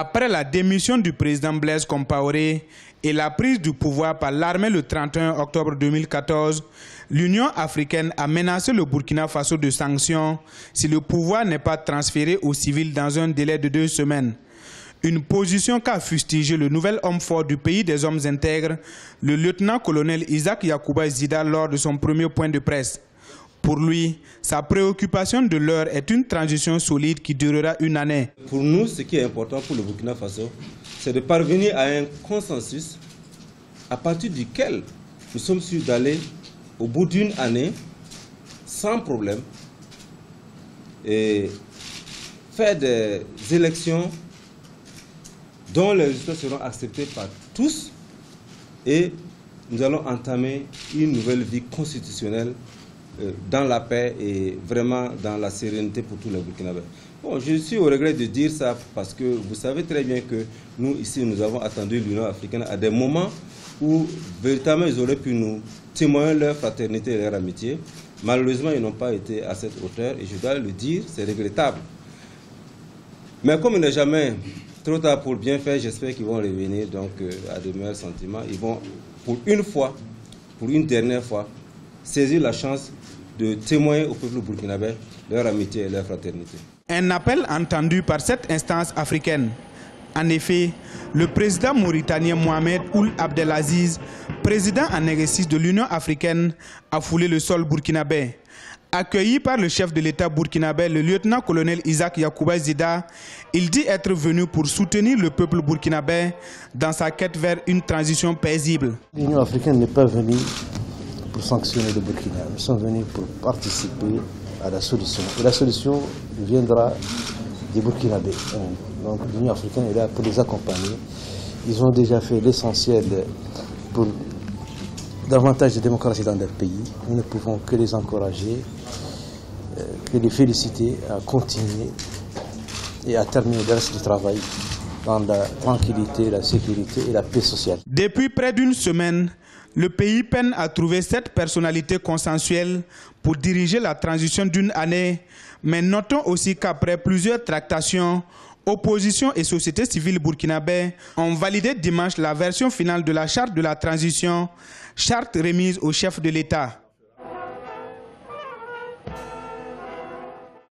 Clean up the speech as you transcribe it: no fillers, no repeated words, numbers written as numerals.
Après la démission du président Blaise Compaoré et la prise du pouvoir par l'armée le 31 octobre 2014, l'Union africaine a menacé le Burkina Faso de sanctions si le pouvoir n'est pas transféré aux civils dans un délai de 2 semaines. Une position qu'a fustigé le nouvel homme fort du pays des hommes intègres, le lieutenant-colonel Isaac Yacouba Zida, lors de son premier point de presse. Pour lui, sa préoccupation de l'heure est une transition solide qui durera 1 année. Pour nous, ce qui est important pour le Burkina Faso, c'est de parvenir à un consensus à partir duquel nous sommes sûrs d'aller au bout d'1 année sans problème et faire des élections dont les résultats seront acceptés par tous, et nous allons entamer une nouvelle vie constitutionnelle dans la paix et vraiment dans la sérénité pour tous les Burkinabés. Bon, je suis au regret de dire ça parce que vous savez très bien que nous, ici, nous avons attendu l'Union africaine à des moments où véritablement ils auraient pu nous témoigner leur fraternité et leur amitié. Malheureusement, ils n'ont pas été à cette hauteur et je dois le dire, c'est regrettable. Mais comme il n'est jamais trop tard pour bien faire, j'espère qu'ils vont revenir donc à de meilleurs sentiments. Ils vont, pour une fois, pour une dernière fois, saisir la chance de témoigner au peuple burkinabé leur amitié et leur fraternité. Un appel entendu par cette instance africaine. En effet, le président mauritanien Mohamed Ould Abdelaziz, président en exercice de l'Union africaine, a foulé le sol burkinabé. Accueilli par le chef de l'État burkinabé, le lieutenant-colonel Isaac Yacouba Zida, il dit être venu pour soutenir le peuple burkinabé dans sa quête vers une transition paisible. L'Union africaine n'est pas venue pour sanctionner le Burkina. Nous sommes venus pour participer à la solution. Et la solution viendra des Burkinabés. Donc l'Union africaine est là pour les accompagner. Ils ont déjà fait l'essentiel pour davantage de démocratie dans leur pays. Nous ne pouvons que les encourager, que les féliciter à continuer et à terminer le reste du travail dans la tranquillité, la sécurité et la paix sociale. Depuis près d'1 semaine, le pays peine à trouver cette personnalité consensuelle pour diriger la transition d'1 année. Mais notons aussi qu'après plusieurs tractations, opposition et société civile burkinabé ont validé dimanche la version finale de la charte de la transition, charte remise au chef de l'État.